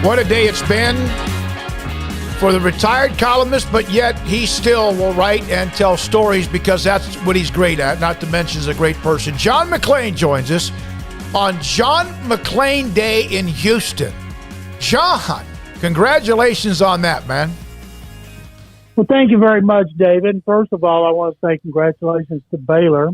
What a day it's been for the retired columnist, but yet he still will write and tell stories because that's what he's great at, not to mention he's a great person. John McClain joins us on John McClain Day in Houston. John, congratulations on that, man. Well, thank you very much, David. First of all, I want to say congratulations to Baylor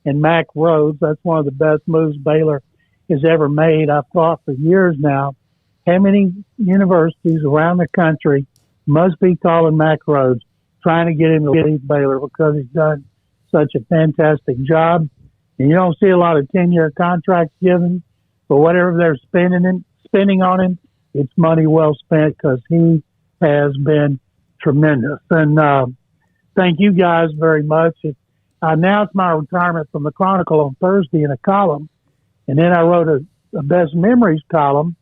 and Mac Rhodes. That's one of the best moves Baylor has ever made. I've thought for years now, how many universities around the country must be calling Mac Rhodes, trying to get him to leave Baylor because he's done such a fantastic job. And you don't see a lot of 10-year contracts given, but whatever they're spending on him, it's money well spent because he has been tremendous. And thank you guys very much. I announced my retirement from the Chronicle on Thursday in a column, and then I wrote a Best Memories column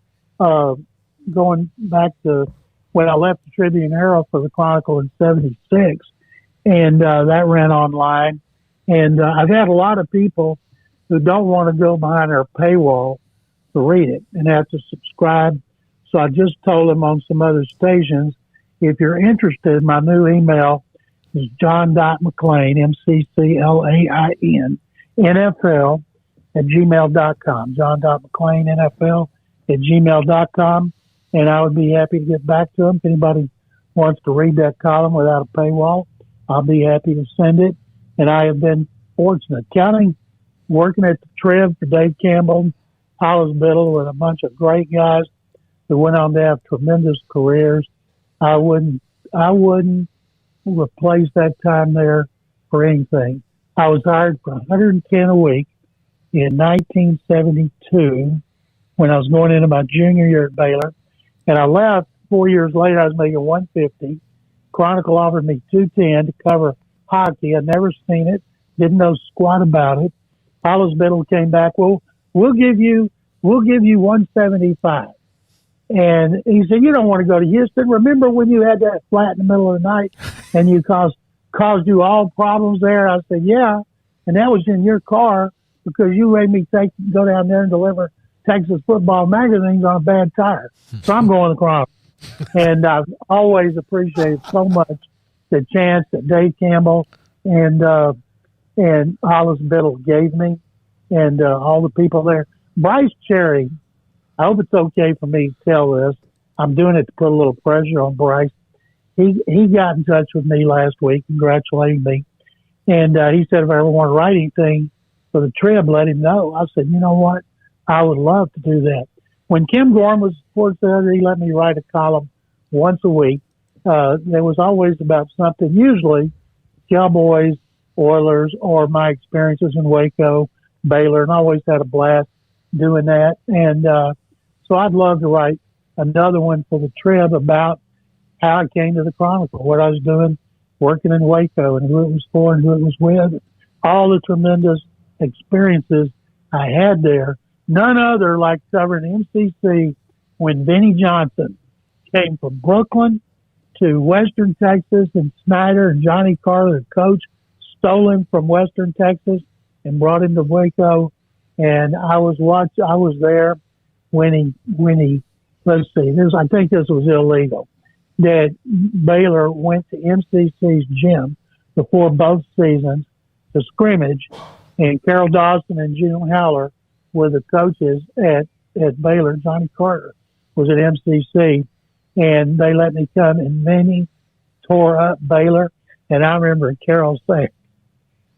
going back to when I left the Tribune Herald for the Chronicle in '76, and that ran online. And I've had a lot of people who don't want to go behind their paywall to read it and have to subscribe. So I just told them on some other stations, if you're interested, my new email is john.mcclain, McClain, NFL @gmail.com, john.mcclain, NFL @gmail.com, and I would be happy to get back to them. If anybody wants to read that column without a paywall, I'll be happy to send it. And I have been fortunate, working at the Trib for Dave Campbell, Hollis Biddle, with a bunch of great guys who went on to have tremendous careers. I wouldn't replace that time there for anything. I was hired for $110 a week in 1972 when I was going into my junior year at Baylor, and I left 4 years later. I was making $150. Chronicle offered me $210 to cover hockey. I'd never seen it, didn't know squat about it. Hollis Biddle came back. Well, we'll give you $175. And he said, you don't want to go to Houston. Remember when you had that flat in the middle of the night and you caused you all problems there? I said, yeah. And that was in your car because you made me go down there and deliver Texas football magazines on a bad tire. So I'm going to Chronicle. And I've always appreciated so much the chance that Dave Campbell and Hollis Biddle gave me, and all the people there. Bryce Cherry, I hope it's okay for me to tell this. I'm doing it to put a little pressure on Bryce. He got in touch with me last week, congratulating me, and he said if I ever want to write anything for the Trib, let him know. I said, you know what? I would love to do that. When Kim Gorman was sports editor, he let me write a column once a week. There was always about something, usually Cowboys, Oilers, or my experiences in Waco, Baylor, and I always had a blast doing that. And so I'd love to write another one for the Trib about how I came to the Chronicle, what I was doing working in Waco and who it was for and who it was with, all the tremendous experiences I had there. None other like covering MCC when Vinnie Johnson came from Brooklyn to Western Texas, and Snyder and Johnny Carter, the coach, stole him from Western Texas and brought him to Waco. And I was there when he let's see, I think this was illegal, that Baylor went to MCC's gym before both seasons to scrimmage, and Carol Dawson and June Howler were the coaches at Baylor. Johnny Carter was at MCC, and they let me come, and Vinny tore up Baylor. And I remember Carol saying,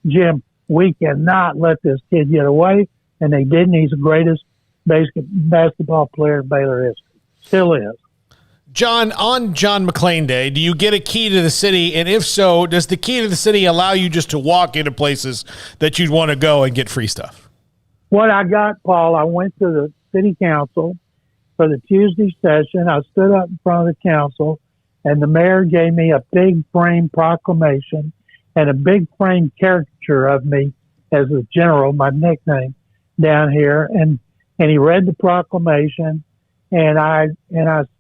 Jim, we cannot let this kid get away. And they didn't. He's the greatest basketball player in Baylor history. Still is. John, on John McClain Day, do you get a key to the city? And if so, does the key to the city allow you just to walk into places that you'd want to go and get free stuff? What I got, Paul, I went to the city council for the Tuesday session. I stood up in front of the council, and the mayor gave me a big frame proclamation and a big frame caricature of me as the general, my nickname down here. And he read the proclamation, and I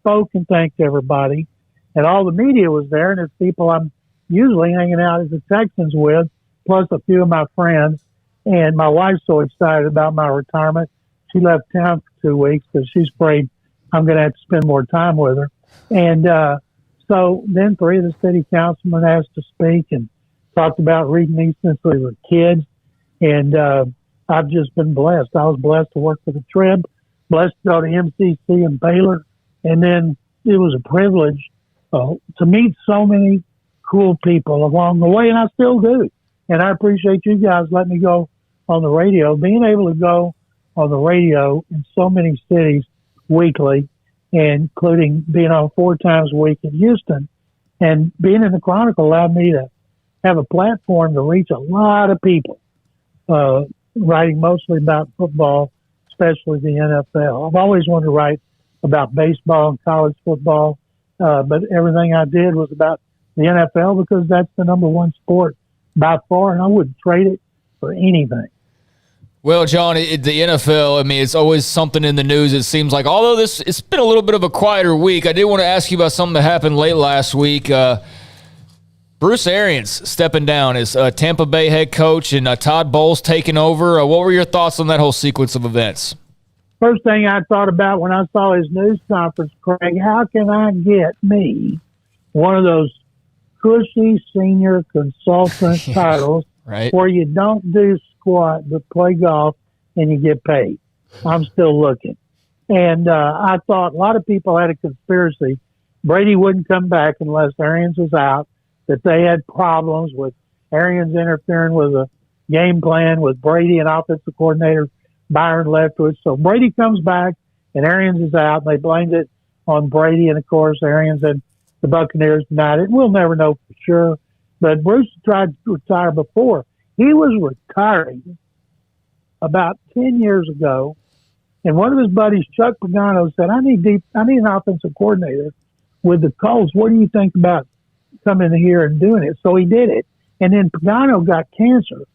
spoke and thanked everybody, and all the media was there, and it's people I'm usually hanging out as the Texans with, plus a few of my friends. And my wife's so excited about my retirement. She left town for 2 weeks because she's afraid I'm going to have to spend more time with her. And so then 3 of the city councilmen asked to speak and talked about reading these since we were kids. And I've just been blessed. I was blessed to work for the Trib, blessed to go to MCC and Baylor. And then it was a privilege to meet so many cool people along the way, and I still do. And I appreciate you guys letting me go on the radio. Being able to go on the radio in so many cities weekly, including being on 4 times a week in Houston, and being in the Chronicle allowed me to have a platform to reach a lot of people, writing mostly about football, especially the NFL. I've always wanted to write about baseball and college football, but everything I did was about the NFL because that's the number one sport by far, and I wouldn't trade it for anything. Well, John, the NFL, I mean, it's always something in the news, it seems like. Although it's been a little bit of a quieter week, I did want to ask you about something that happened late last week. Bruce Arians stepping down as Tampa Bay head coach and Todd Bowles taking over. What were your thoughts on that whole sequence of events? First thing I thought about when I saw his news conference, Craig, how can I get me one of those cushy senior consultant titles right, where you don't do squat but play golf and you get paid? I'm still looking. And I thought a lot of people had a conspiracy. Brady wouldn't come back unless Arians was out, that they had problems with Arians interfering with a game plan with Brady and offensive coordinator Byron Leftwich. So Brady comes back and Arians is out, and they blamed it on Brady. And, of course, Arians and the Buccaneers denied it. We'll never know for sure. But Bruce tried to retire before. He was retiring about 10 years ago, and one of his buddies, Chuck Pagano, said, I need an offensive coordinator with the Colts. What do you think about coming here and doing it? So he did it. And then Pagano got cancer,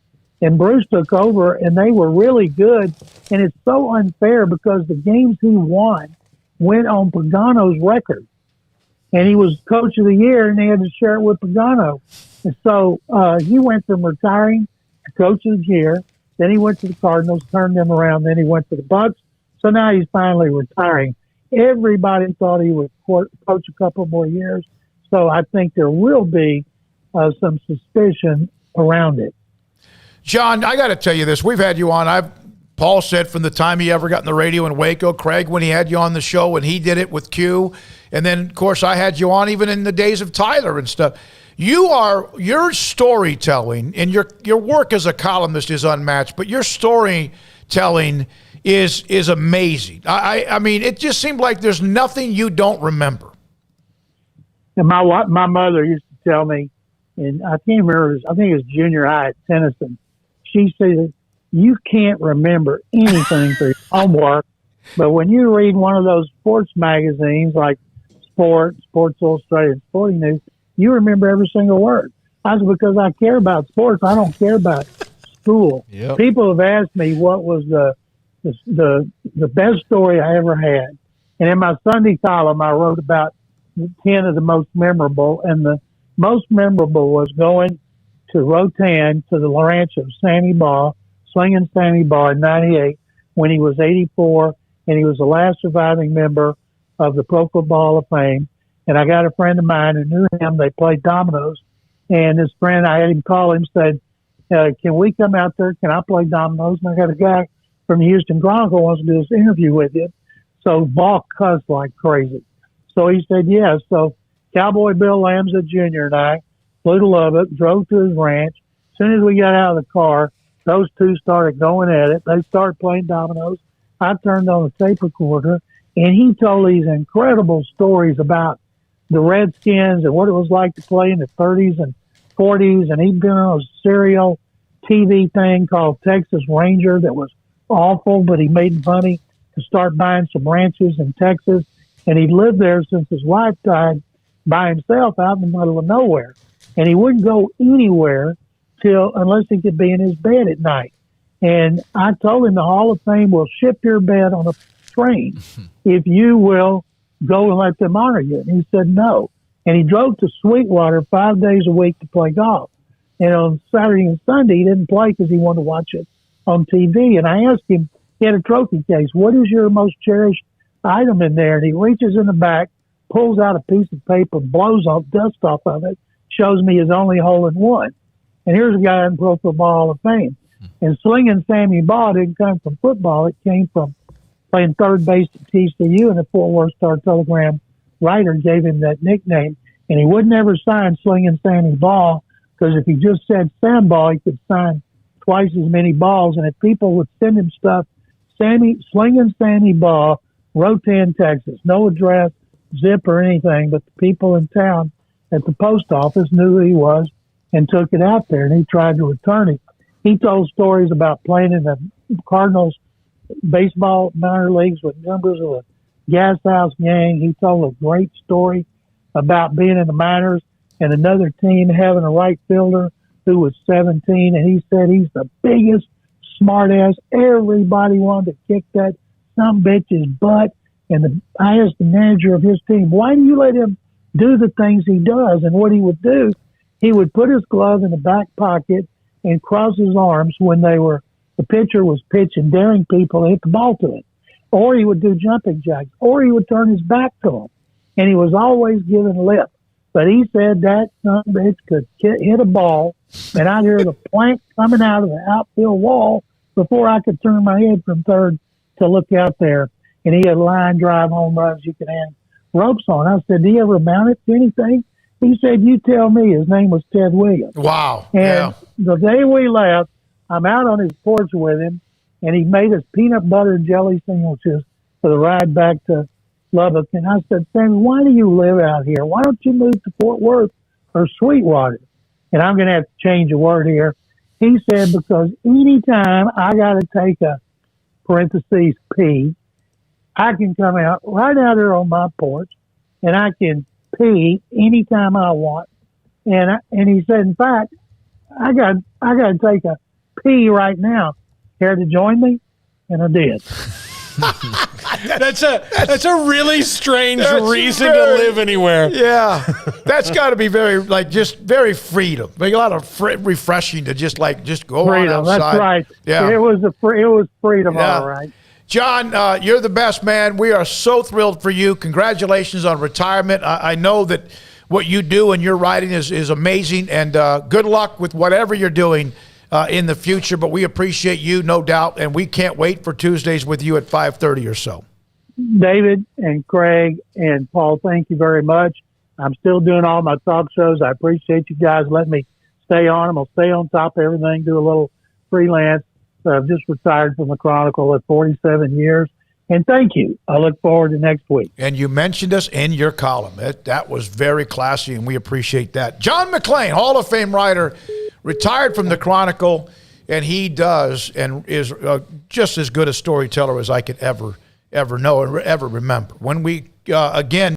and Bruce took over, and they were really good. And it's so unfair because the games he won went on Pagano's record. And he was coach of the year, and they had to share it with Pagano. And so he went from retiring to coach of the year. Then he went to the Cardinals, turned them around. Then he went to the Bucs. So now he's finally retiring. Everybody thought he would coach a couple more years. So I think there will be some suspicion around it. John, I got to tell you this. We've had you on. Paul said from the time he ever got in the radio in Waco, Craig, when he had you on the show, when he did it with Q. And then, of course, I had you on even in the days of Tyler and stuff. Your storytelling and your work as a columnist is unmatched, but your storytelling is amazing. I mean, it just seemed like there's nothing you don't remember. And my mother used to tell me, and I can't remember, I think it was junior high at Tennyson. She said, you can't remember anything for your homework, but when you read one of those sports magazines like Sports Illustrated, Sporting News, you remember every single word. That's because I care about sports. I don't care about school. Yep. People have asked me what was the best story I ever had. And in my Sunday column, I wrote about 10 of the most memorable, and the most memorable was going to Rotan to the ranch of Sammy Baugh, slinging Sammy Baugh in 98 when he was 84, and he was the last surviving member of the Pro Football Hall of Fame. And I got a friend of mine who knew him. They played dominoes, and his friend, I had him call him, said, can we come out there? Can I play dominoes? And I got a guy from the Houston Chronicle wants to do this interview with you. So Baugh cussed like crazy. So he said, yes. So Cowboy Bill Lambs Jr. and I flew to Lubbock, drove to his ranch. As soon as we got out of the car, those two started going at it. They started playing dominoes. I turned on the tape recorder, and he told these incredible stories about the Redskins and what it was like to play in the 30s and 40s. And he'd been on a serial TV thing called Texas Ranger that was awful, but he made money to start buying some ranches in Texas. And he'd lived there since his wife died by himself out in the middle of nowhere. And he wouldn't go anywhere unless he could be in his bed at night. And I told him the Hall of Fame will ship your bed on a train if you will go and let them honor you. And he said no. And he drove to Sweetwater 5 days a week to play golf. And on Saturday and Sunday, he didn't play because he wanted to watch it on TV. And I asked him, he had a trophy case, what is your most cherished item in there, and he reaches in the back, pulls out a piece of paper, blows off dust off of it, shows me his only hole in one. And here's a guy in Pro Football Hall of Fame. And Slinging Sammy Baugh didn't come from football. It came from playing third base at TCU, and the Fort Worth Star-Telegram writer gave him that nickname. And he would never sign Slinging Sammy Baugh, because if he just said Sam Ball, he could sign twice as many balls. And if people would send him stuff, Slinging Sammy Baugh, Rotan, Texas, no address, zip or anything, but the people in town at the post office knew who he was and took it out there, and he tried to return it. He told stories about playing in the Cardinals baseball minor leagues with members of the Gas House Gang. He told a great story about being in the minors and another team having a right fielder who was 17, and he said he's the biggest smartass. Everybody wanted to kick that some bitch's butt. And I asked the manager of his team, why do you let him do the things he does? And what he would do, he would put his glove in the back pocket and cross his arms when the pitcher was pitching, daring people to hit the ball to him. Or he would do jumping jacks, or he would turn his back to him. And he was always giving lip. But he said that son of a bitch could hit a ball, and I'd hear the plank coming out of the outfield wall before I could turn my head from third to look out there. And he had line drive home runs you could hang ropes on. I said, do you ever mount it to anything? He said, you tell me. His name was Ted Williams. Wow. And the day we left, I'm out on his porch with him, and he made us peanut butter and jelly sandwiches for the ride back to Lubbock. And I said, Sammy, why do you live out here? Why don't you move to Fort Worth or Sweetwater? And I'm going to have to change a word here. He said, because anytime I got to take a parentheses pee, I can come out right out there on my porch, and I can pee anytime I want. And he said, in fact, I got to take a pee right now. Care to join me? And I did. That's a really strange reason to live anywhere. Yeah, that's got to be very freedom. Like a lot of refreshing to just go freedom, on outside. That's right. Yeah, it was freedom. Yeah. All right. John, you're the best, man. We are so thrilled for you. Congratulations on retirement. I know that what you do and your writing is amazing, and good luck with whatever you're doing in the future. But we appreciate you, no doubt, and we can't wait for Tuesdays with you at 5:30 or so. David and Craig and Paul, thank you very much. I'm still doing all my talk shows. I appreciate you guys letting me stay on them. I'll stay on top of everything, do a little freelance. I've just retired from the Chronicle at 47 years. And thank you. I look forward to next week. And you mentioned us in your column. That was very classy, and we appreciate that. John McClain, Hall of Fame writer, retired from the Chronicle, and he does and is just as good a storyteller as I could ever know or ever remember. When we, again,